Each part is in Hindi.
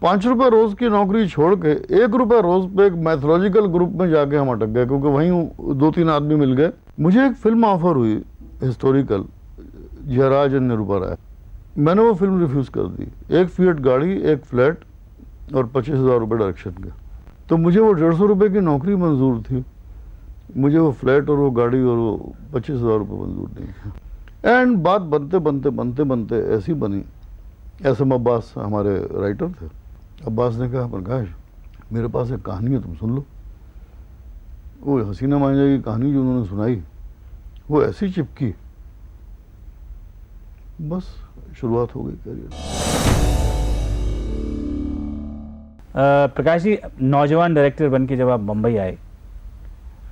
₹5 रोज की नौकरी छोड़ के ₹1 रोज पे एक मैथोलॉजिकल ग्रुप में जाके हम अटक गए, क्योंकि वहीं 2-3 आदमी मिल गए। मुझे एक फिल्म ऑफर हुई हिस्टोरिकल, जयराज एंड निरूपा राय। मैंने वो फिल्म रिफ्यूज कर दी। एक फिएट गाड़ी, एक फ्लैट और ₹25,000 डायरेक्शन के। तो मुझे वो ₹150 की नौकरी मंजूर थी, मुझे वो फ्लैट और वो गाड़ी और वो ₹25,000 मंजूर नहीं थी। एंड बात बनते बनते बनते बनते ऐसी बनी। एसएम अब्बास हमारे राइटर थे। अब्बास ने कहा, प्रकाश मेरे पास एक कहानी है, तुम सुन लो। वो हसीना मांझा की कहानी जो उन्होंने सुनाई, वो ऐसी चिपकी, बस शुरुआत हो गई करियर। प्रकाश जी, नौजवान डायरेक्टर बन के जब आप मुंबई आए,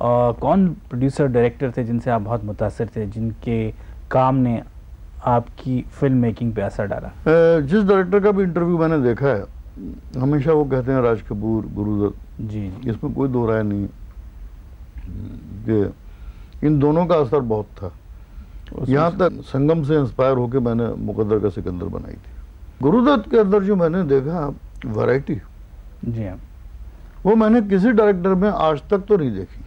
कौन प्रोड्यूसर डायरेक्टर थे जिनसे आप बहुत मुतासिर थे, जिनके काम ने आपकी फिल्म मेकिंग पे असर डाला? जिस डायरेक्टर का भी इंटरव्यू मैंने देखा है, हमेशा वो कहते हैं राज कपूर, गुरुदत्त। जी। इसमें कोई दो राय नहीं कि इन दोनों का असर बहुत था। यहाँ तक संगम से इंस्पायर होकर मैंने मुकद्दर का सिकंदर बनाई थी। गुरुदत्त के अंदर जो मैंने देखा वैरायटी, जी हाँ, वो मैंने किसी डायरेक्टर में आज तक तो नहीं देखी।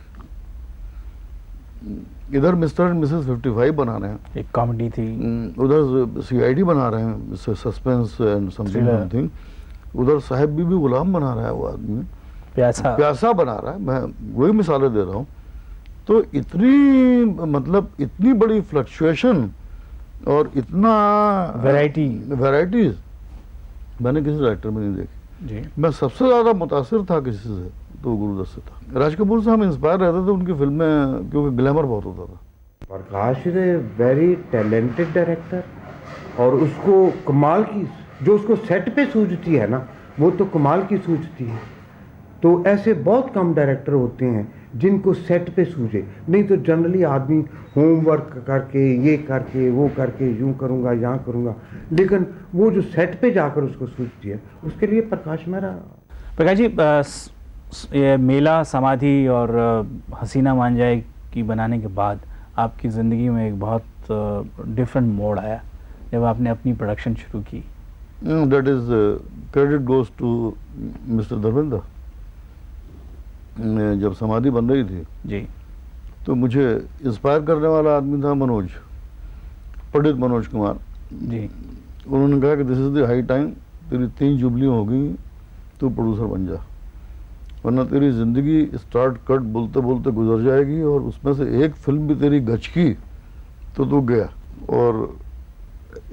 इधर मिस्टर एंड मिसेस 55 बना रहे हैं, एक कॉमेडी थी, उधर सीआईडी बना रहे हैं, सस्पेंस एंड समथिंग, उधर साहिब बीबी गुलाम बना रहा है वो आदमी, प्यासा बना रहा है। मैं वही मिसालें दे रहा हूँ। तो इतनी मतलब इतनी बड़ी फ्लक्चुएशन और इतना वैराइटीज मैंने किसी डायरेक्टर में नहीं देखी। जी। मैं सबसे ज़्यादा मुतासिर था किसी से तो गुरुदत्त से था। राज कपूर से हम इंस्पायर रहते थे उनकी फिल्में, क्योंकि ग्लैमर बहुत होता था। Prakash is a very talented director, और उसको कमाल की जो उसको सेट पे सूझती है ना, वो तो कमाल की सूझती है। तो ऐसे बहुत कम डायरेक्टर होते हैं जिनको सेट पे सूझे, नहीं तो जनरली आदमी होमवर्क करके, ये करके, वो करके, यूं करूँगा, यहाँ करूँगा, लेकिन वो जो सेट पे जाकर उसको सूझती है, उसके लिए प्रकाश मेहरा। प्रकाश जी, ये मेला, समाधि और हसीना मांझा की बनाने के बाद आपकी ज़िंदगी में एक बहुत डिफरेंट मोड़ आया जब आपने अपनी प्रोडक्शन शुरू की। That is credit goes to mister Dharmendra. जब समाधि बन रही थी जी, तो मुझे इंस्पायर करने वाला आदमी था मनोज, पंडित मनोज कुमार जी। उन्होंने कहा कि this is the high time, तेरी 3 जुबलियाँ हो गई, तू प्रोड्यूसर बन जा, वरना तेरी ज़िंदगी स्टार्ट कट बोलते बोलते गुजर जाएगी, और उसमें से एक फिल्म भी तेरी गचकी तो तू गया। और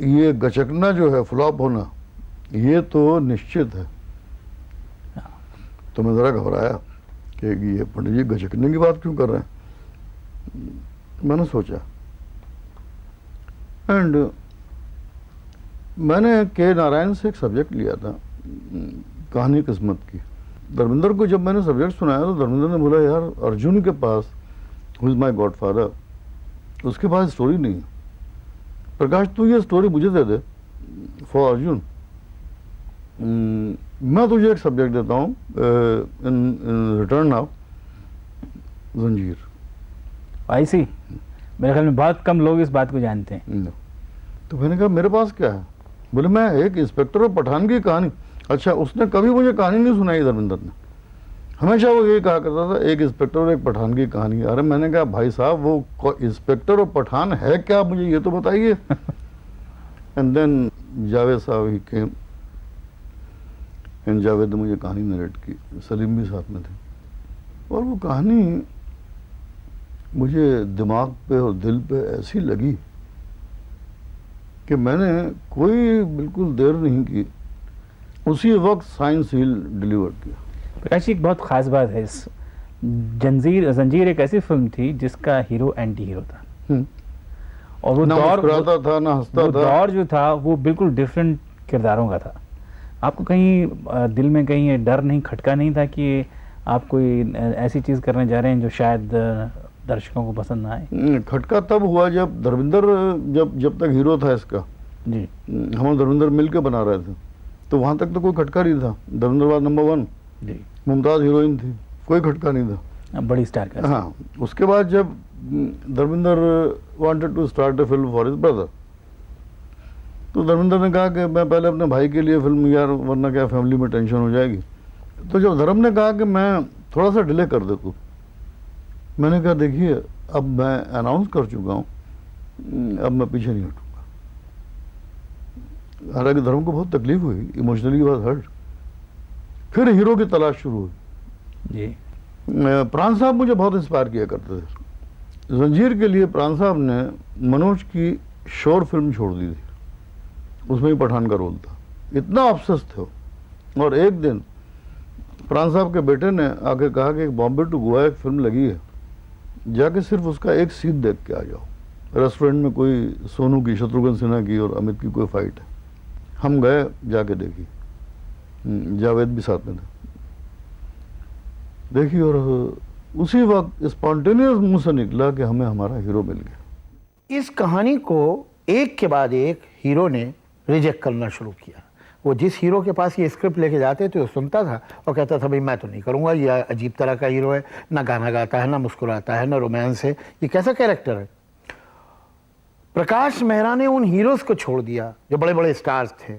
ये गचकना जो है, फ्लॉप होना, ये तो निश्चित है। तो मैं ज़रा घबराया कि ये पंडित जी गचकने की बात क्यों कर रहे हैं। मैंने सोचा, एंड मैंने के नारायण से एक सब्जेक्ट लिया था, कहानी किस्मत की। धर्मेंद्र को जब मैंने सब्जेक्ट सुनाया तो धर्मेंद्र ने बोला, यार अर्जुन के पास, हु इज़ माई गॉडफादर, उसके पास स्टोरी नहीं है, प्रकाश तू ये स्टोरी मुझे दे दे फॉर अर्जुन, मैं तुझे एक सब्जेक्ट देता हूँ, इन रिटर्न ऑफ जंजीर। आई सी, मेरे ख्याल में बहुत कम लोग इस बात को जानते हैं। तो मैंने कहा मेरे पास क्या है? बोले मैं एक इंस्पेक्टर और पठान की कहानी। अच्छा, उसने कभी मुझे कहानी नहीं सुनाई धर्मेंद्र ने, हमेशा वो ये कहा करता था एक इंस्पेक्टर और एक पठान की कहानी। अरे मैंने कहा भाई साहब वो इंस्पेक्टर और पठान है क्या, मुझे ये तो बताइए। एंड देन जावेद साहब ही केम, एंड जावेद ने मुझे कहानी नरेट की, सलीम भी साथ में थे, और वो कहानी मुझे दिमाग पे और दिल पे ऐसी लगी कि मैंने कोई बिल्कुल देर नहीं की, उसी वक्त साइंस हील डिलीवर किया। प्रकाश जी, एक बहुत ख़ास बात है, इस जंजीर एक ऐसी फिल्म थी जिसका हीरो एंटी हीरो था, और वो ना मुस्कुराता था ना हंसता था। दौर जो था वो बिल्कुल डिफरेंट किरदारों का था। आपको कहीं दिल में कहीं ये डर नहीं, खटका नहीं था कि आप कोई ऐसी चीज़ करने जा रहे हैं जो शायद दर्शकों को पसंद ना आए? खटका तब हुआ जब धर्मेंद्र जब तक हीरो था इसका जी, हम धर्मेंद्र मिल के बना रहे थे, तो वहाँ तक तो कोई खटका नहीं था। धर्मेंद्र बाद नंबर 1 जी, मुमताज़ हीरोइन थी, कोई खटका नहीं था, बड़ी स्टार का। हाँ, उसके बाद जब Dharmendra wanted to start a film for his brother, तो धर्मेंद्र ने कहा कि मैं पहले अपने भाई के लिए फिल्म, यार वरना क्या फैमिली में टेंशन हो जाएगी। तो जब धर्म ने कहा कि मैं थोड़ा सा डिले कर दे तू, मैंने कहा देखिए अब मैं अनाउंस कर चुका हूँ, अब मैं पीछे नहीं हटूंगा। हालांकि धर्म को बहुत तकलीफ हुई, इमोशनली वाज हर्ट। फिर हीरो की तलाश शुरू हुई जी। प्राण साहब मुझे बहुत इंस्पायर किया करते थे। जंजीर के लिए प्राण साहब ने मनोज की शोर फिल्म छोड़ दी थी, उसमें भी पठान का रोल था, इतना ऑब्सेस थे वो। और एक दिन प्राण साहब के बेटे ने आके कहा कि बॉम्बे टू गोवा एक फिल्म लगी है, जाके सिर्फ उसका एक सीन देख के आ जाओ। रेस्टोरेंट में कोई सोनू की, शत्रुघ्न सिन्हा की और अमित की कोई फाइट है। हम गए, जाके देखी, जावेद भी साथ में था, देखी, और उसी वक्त स्पॉन्टेनियस मुंह से निकला कि हमें हमारा हीरो मिल गया। इस कहानी को एक के बाद एक हीरो ने रिजेक्ट करना शुरू किया। वो जिस हीरो के पास ये स्क्रिप्ट लेके जाते थे वो सुनता था और कहता था भाई मैं तो नहीं करूँगा, ये अजीब तरह का हीरो है, ना गाना गाता है, ना मुस्कुराता है, ना रोमांस है, ये कैसा कैरेक्टर है। प्रकाश मेहरा ने उन हीरोज़ को छोड़ दिया जो बड़े बड़े स्टार्स थे,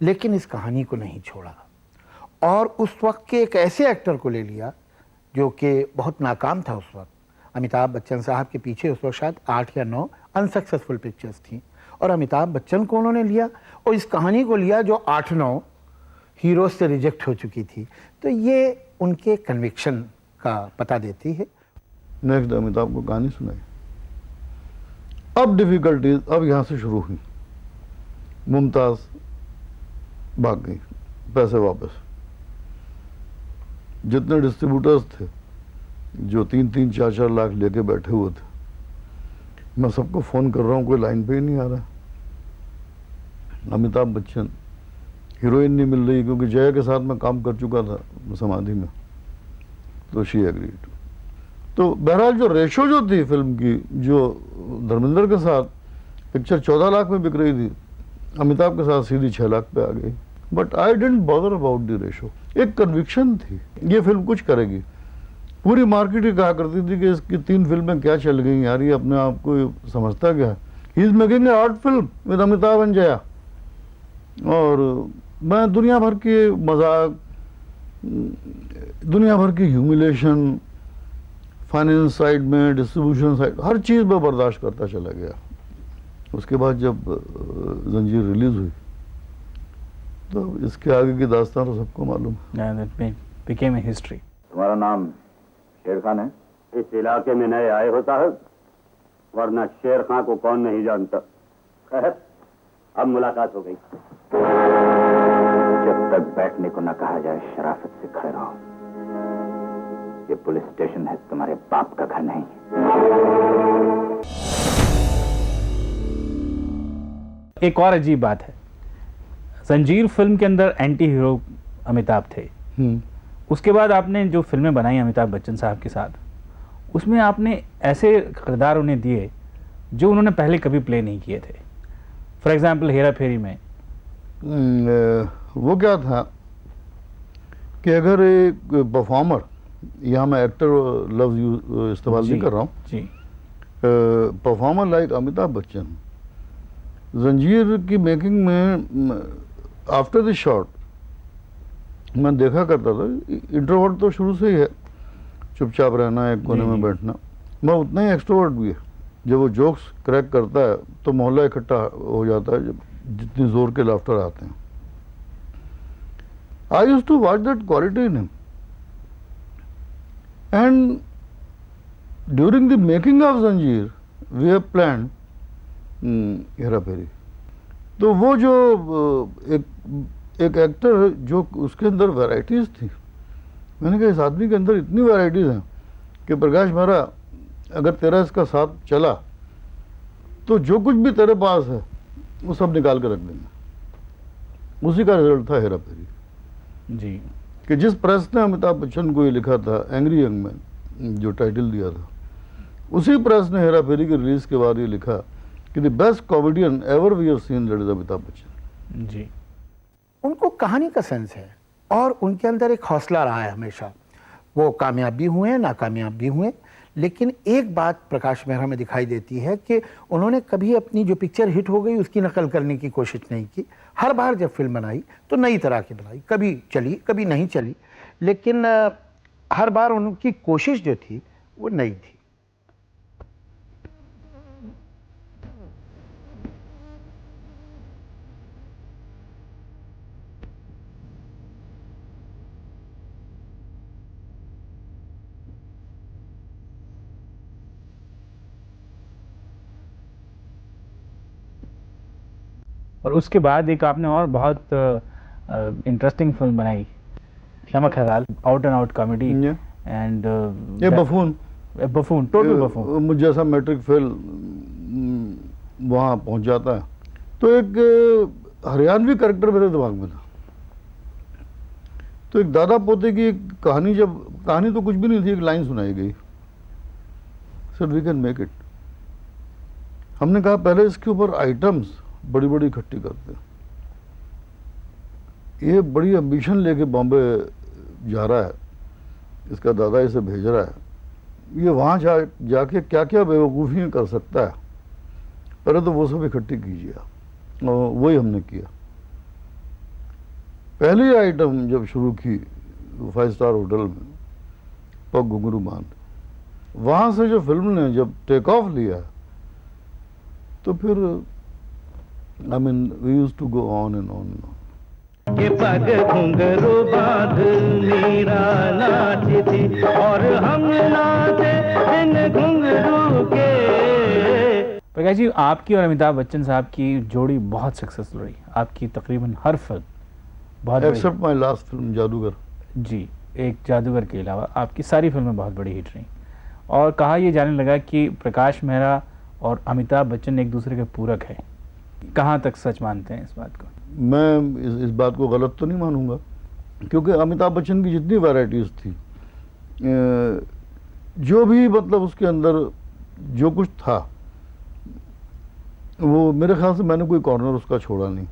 लेकिन इस कहानी को नहीं छोड़ा और उस वक्त के एक ऐसे एक्टर को ले लिया जो कि बहुत नाकाम था उस वक्त। अमिताभ बच्चन साहब के पीछे उस वक्त शायद 8 या 9 अनसक्सेसफुल पिक्चर्स थी और अमिताभ बच्चन को उन्होंने लिया और इस कहानी को लिया जो 8-9 हीरोज से रिजेक्ट हो चुकी थी। तो ये उनके कन्विक्शन का पता देती है। नेक्स्ट अमिताभ को कहानी सुनाई। अब डिफिकल्टीज अब यहाँ से शुरू हुई। मुमताज भाग गई, पैसे वापस। जितने डिस्ट्रीब्यूटर्स थे जो 3-3, 4-4 लाख लेके बैठे हुए थे, मैं सबको फ़ोन कर रहा हूँ, कोई लाइन पे ही नहीं आ रहा। अमिताभ बच्चन, हीरोइन नहीं मिल रही क्योंकि जया के साथ मैं काम कर चुका था समाधि में, तो शी एग्रीड। तो बहरहाल जो रेशो जो थी फिल्म की, जो धर्मेंद्र के साथ पिक्चर 14 लाख में बिक रही थी, अमिताभ के साथ सीधी 6 लाख पे आ गई। But I didn't bother about the ratio. एक कन्विक्शन थी ये फिल्म कुछ करेगी। पूरी मार्केट ही कहा करती थी कि इसकी 3 फिल्में क्या चल गई यार, ये अपने आप को समझता क्या है। He is making a art film with Amitabh and Jaya. और मैं दुनिया भर के मजाक, दुनिया भर की ह्यूमिलेशन, फाइनेंस साइड में, डिस्ट्रीब्यूशन साइड, हर चीज़ में बर्दाश्त करता चला गया। उसके बाद जब जंजीर रिलीज हुई तो इसके आगे की दास्तान तो सबको मालूम है। became a history. तुम्हारा नाम शेर खान है? इस इलाके में नए आए हो साहब, वरना शेर खान को कौन नहीं जानता। खैर, अब मुलाकात हो गई। जब तक बैठने को न कहा जाए शराफत से खड़े रहो। ये पुलिस स्टेशन है, तुम्हारे बाप का घर नहीं। एक और अजीब बात है, जंजीर फिल्म के अंदर एंटी हीरो अमिताभ थे। उसके बाद आपने जो फिल्में बनाई अमिताभ बच्चन साहब के साथ, उसमें आपने ऐसे किरदार उन्हें दिए जो उन्होंने पहले कभी प्ले नहीं किए थे। फॉर एग्जाम्पल हेरा फेरी में वो क्या था कि अगर एक परफॉर्मर, यहाँ मैं एक्टर लफ्ज इस्तेमाल नहीं कर रहा हूँ जी, परफॉर्मर लाइक अमिताभ बच्चन, जंजीर की मेकिंग में आफ्टर द शॉट मैं देखा करता था, इंट्रोवर्ट तो शुरू से ही है, चुपचाप रहना, एक कोने में बैठना, मैं उतना ही एक्सट्रोवर्ट भी है। जब वो जोक्स क्रैक करता है तो मोहल्ला इकट्ठा हो जाता है, जब जितनी जोर के लाफ्टर आते हैं। I used to watch that quality in him and during the making of Zanjeer we have planned Hera Pheri. तो वो जो एक एक्टर जो उसके अंदर वैराइटीज़ थी, मैंने कहा इस आदमी के अंदर इतनी वैराइटीज़ हैं कि प्रकाश मेहरा अगर तेरा इसका साथ चला तो जो कुछ भी तेरे पास है वो सब निकाल के रख देंगे। उसी का रिजल्ट था हेरा फेरी जी, कि जिस प्रेस ने अमिताभ बच्चन को ये लिखा था एंग्री यंग मैन जो टाइटल दिया था, उसी प्रेस ने हेरा फेरी के रिलीज के बाद ये लिखा कि the best comedian ever we have seen that is Amitabh Bachchan. जी, उनको कहानी का सेंस है और उनके अंदर एक हौसला रहा है हमेशा। वो कामयाब भी हुए, नाकामयाब भी हुए, लेकिन एक बात प्रकाश मेहरा में दिखाई देती है कि उन्होंने कभी अपनी जो पिक्चर हिट हो गई उसकी नकल करने की कोशिश नहीं की। हर बार जब फिल्म बनाई तो नई तरह की बनाई, कभी चली कभी नहीं चली, लेकिन हर बार उनकी कोशिश जो थी वो नई थी। और उसके बाद एक आपने और बहुत इंटरेस्टिंग फिल्म बनाई, शमा ख्याल, out and out comedy Yeah. And ये बफून बफून, टोटल बफून। मुझे जैसा मैट्रिक फेल वहाँ पहुँच जाता है, तो एक हरियाणवी कैरेक्टर मेरे दिमाग में था। तो एक दादा पोते की एक कहानी, जब कहानी तो कुछ भी नहीं थी, एक लाइन सुनाई गई, sir we can make it. हमने कहा पहले इसके ऊपर आइटम्स बड़ी बड़ी इकट्ठी करते हैं। ये बड़ी एम्बिशन लेके बॉम्बे जा रहा है, इसका दादा इसे भेज रहा है, ये वहाँ जाके क्या क्या बेवकूफ़ियाँ कर सकता है, पहले तो वो सब इकट्ठी कीजिए। और वही हमने किया। पहली आइटम जब शुरू की 5 स्टार होटल में, पग घुंघरू बांध, वहाँ से जो फिल्म ने जब टेक ऑफ लिया, तो फिर I mean we used to go on and on and on. के पग घुंघरू बांध मीरा नाची थी और हम नाचे बिन घुंघरू के। प्रकाश जी, आपकी और अमिताभ बच्चन साहब की जोड़ी बहुत सक्सेसफुल रही, आपकी तकरीबन हर फिल्म बहुत बड़ी। एक्सेप्ट माई लास्ट फिल्म जादूगर। जी, एक जादूगर के अलावा आपकी सारी फिल्में बहुत बड़ी हिट रही। और कहा यह जाने लगा कि प्रकाश मेहरा और अमिताभ बच्चन एक दूसरे के पूरक हैं। कहाँ तक सच मानते हैं इस बात को? मैं इस बात को गलत तो नहीं मानूंगा, क्योंकि अमिताभ बच्चन की जितनी वैराइटीज़ थी, जो भी मतलब उसके अंदर जो कुछ था, वो मेरे ख्याल से मैंने कोई कॉर्नर उसका छोड़ा नहीं।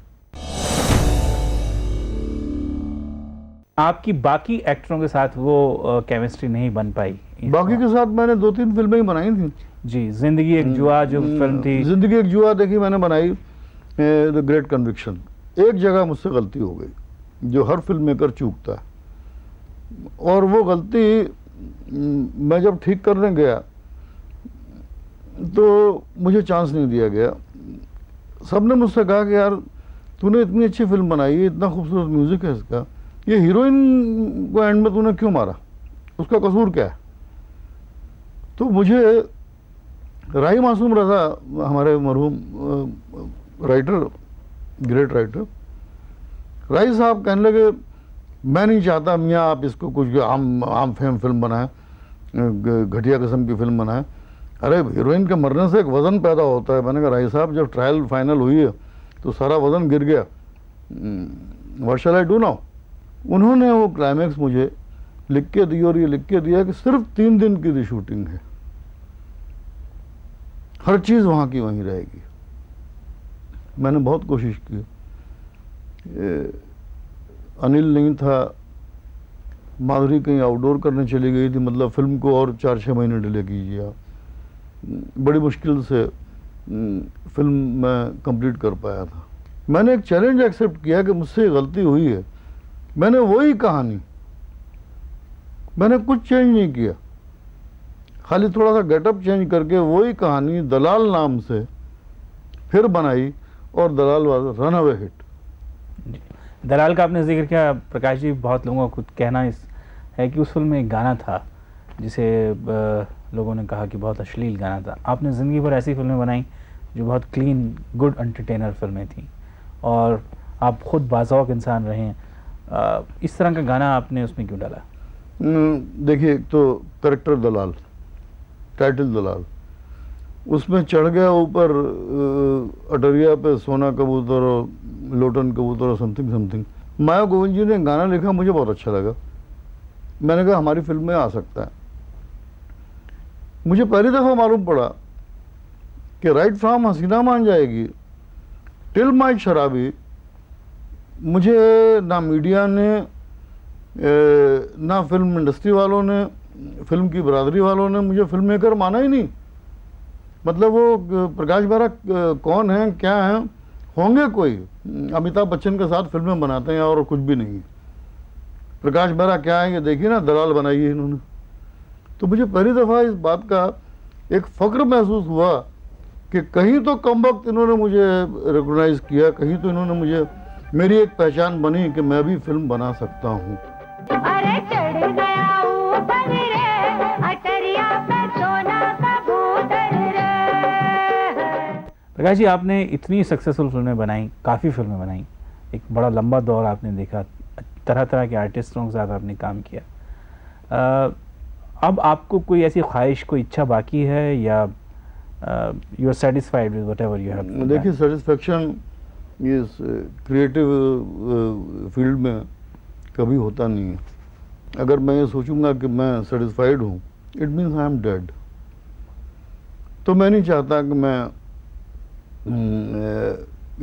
आपकी बाकी एक्टरों के साथ वो केमिस्ट्री नहीं बन पाई? बाकी के साथ मैंने 2-3 फिल्में ही बनाई थी। जी, जिंदगी एक जुआ जो फिल्म थी, जिंदगी एक जुआ देखी मैंने बनाई, द ग्रेट कन्विक्शन। एक जगह मुझसे गलती हो गई, जो हर फिल्म मेकर चूकता है, और वो गलती मैं जब ठीक करने गया तो मुझे चांस नहीं दिया गया। सबने मुझसे कहा कि यार तूने इतनी अच्छी फिल्म बनाई है, इतना खूबसूरत म्यूज़िक है इसका, ये हीरोइन को एंड में तूने क्यों मारा, उसका कसूर क्या है? तो मुझे राही मासूम रज़ा, हमारे मरहूम राइटर, ग्रेट राइटर, राही साहब कहने लगे मैं नहीं चाहता मियाँ आप इसको कुछ आम फेम फिल्म बनाएं, घटिया किस्म की फिल्म बनाएं। अरे हीरोइन के मरने से एक वज़न पैदा होता है। मैंने कहा राही साहब जब ट्रायल फाइनल हुई है तो सारा वज़न गिर गया, what shell I do now. उन्होंने वो क्लाइमैक्स मुझे लिख के दी, और ये लिख के दिया कि सिर्फ 3 दिन की शूटिंग है, हर चीज़ वहाँ की वहीं रहेगी। मैंने बहुत कोशिश की, अनिल नहीं था, माधुरी कहीं आउटडोर करने चली गई थी, मतलब फिल्म को और 4-6 महीने डिले कीजिए आप। बड़ी मुश्किल से फिल्म मैं कंप्लीट कर पाया था। मैंने एक चैलेंज एक्सेप्ट किया कि मुझसे गलती हुई है, मैंने वही कहानी, मैंने कुछ चेंज नहीं किया, खाली थोड़ा सा गेटअप चेंज करके वही कहानी दलाल नाम से फिर बनाई, और दलाल वाज रन अवे हिट। दलाल का आपने जिक्र किया प्रकाश जी, बहुत लोगों को कहना इस है कि उस फिल्म में एक गाना था जिसे लोगों ने कहा कि बहुत अश्लील गाना था। आपने ज़िंदगी भर ऐसी फिल्में बनाई जो बहुत क्लीन गुड एंटरटेनर फिल्में थी, और आप खुद बाज़ौक़ इंसान रहे हैं, इस तरह का गाना आपने उसमें क्यों डाला? देखिए, एक तो करेक्टर दलाल, टाइटल दलाल, उसमें चढ़ गया ऊपर अटरिया पे सोना कबूतर और लोटन कबूतर और समथिंग। माया गोविंद जी ने गाना लिखा, मुझे बहुत अच्छा लगा। मैंने कहा हमारी फिल्म में आ सकता है। मुझे पहली दफ़ा मालूम पड़ा कि राइट फ्रॉम हसीना मान जाएगी टिल माई शराबी, मुझे ना मीडिया ने, ना फिल्म इंडस्ट्री वालों ने, फिल्म की बरादरी वालों ने मुझे फिल्म मेकर माना ही नहीं। मतलब वो प्रकाश बेहरा कौन है, क्या है, होंगे कोई अमिताभ बच्चन के साथ फिल्में बनाते हैं और कुछ भी नहीं है। प्रकाश बेहरा क्या है, ये देखिए ना, दलाल बनाई है इन्होंने। तो मुझे पहली दफ़ा इस बात का एक फ़ख्र महसूस हुआ कि कहीं तो कम वक्त इन्होंने मुझे रिकॉग्नाइज़ किया, कहीं तो इन्होंने मुझे, मेरी एक पहचान बनी कि मैं भी फिल्म बना सकता हूँ। अरे चढ़ गया ऊपर रे, अटरिया पे सोना कबूतर रे। प्रकाश जी, आपने इतनी सक्सेसफुल फिल्में बनाई, काफ़ी फिल्में बनाई, एक बड़ा लंबा दौर आपने देखा, तरह तरह के आर्टिस्टों के साथ आपने काम किया। अब आपको कोई ऐसी ख्वाहिश, कोई इच्छा बाकी है, या you are satisfied with whatever you have? देखिए, सेटिस्फेक्शन इस क्रिएटिव फील्ड में कभी होता नहीं है। अगर मैं ये सोचूंगा कि मैं सेटिस्फाइड हूँ, it means I am dead. तो मैं नहीं चाहता कि मैं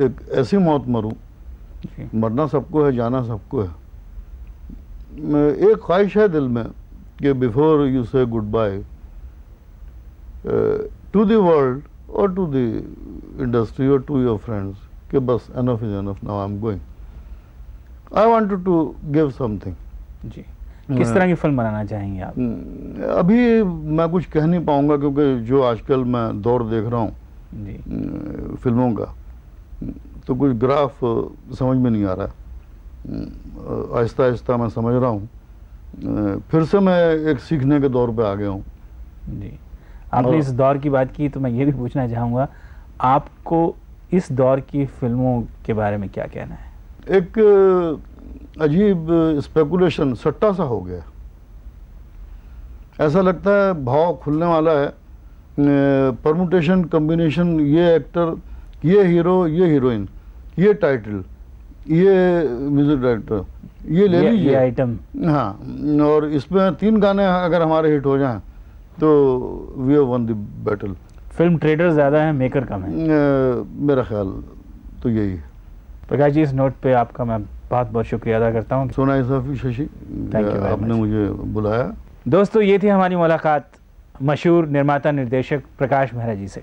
एक ऐसी मौत मरूं। मरना सबको है, जाना सबको है। एक ख्वाहिश है दिल में कि before you say goodbye to the world और टू द इंडस्ट्री और टू योर फ्रेंड्स, कि बस enough is enough, now I am going, I wanted to give something. जी, किस तरह की फिल्म बनाना चाहेंगे आप? अभी मैं कुछ कह नहीं पाऊंगा, क्योंकि जो आजकल मैं दौर देख रहा हूँ जी, फिल्मों का, तो कुछ ग्राफ समझ में नहीं आ रहा। आहिस्ता आहिस्ता मैं समझ रहा हूँ। फिर से मैं एक सीखने के दौर पे आ गया हूँ। जी, आपने इस दौर की बात की, तो मैं ये भी पूछना चाहूँगा, आपको इस दौर की फिल्मों के बारे में क्या कहना है? एक अजीब स्पेकुलेशन, सट्टा सा हो गया। ऐसा लगता है भाव खुलने वाला है, परमुटेशन, कम्बिनेशन, ये एक्टर, ये हीरो, ये हीरोइन, ये टाइटल, ये म्यूजिक डायरेक्टर, ये ले ये लीजिए आइटम। हाँ, और इसमें 3 गाने अगर हमारे हिट हो जाएं तो we have won the battle. Film trader ज़्यादा है, मेकर कम है। मेरा ख्याल तो यही है। प्रकाश जी, इस नोट पे आपका मैं बहुत बहुत शुक्रिया अदा करता हूँ। सोना इसाफी शशि, Thank you very आपने much. मुझे बुलाया। दोस्तों, ये थी हमारी मुलाकात मशहूर निर्माता निर्देशक प्रकाश मेहरा जी से।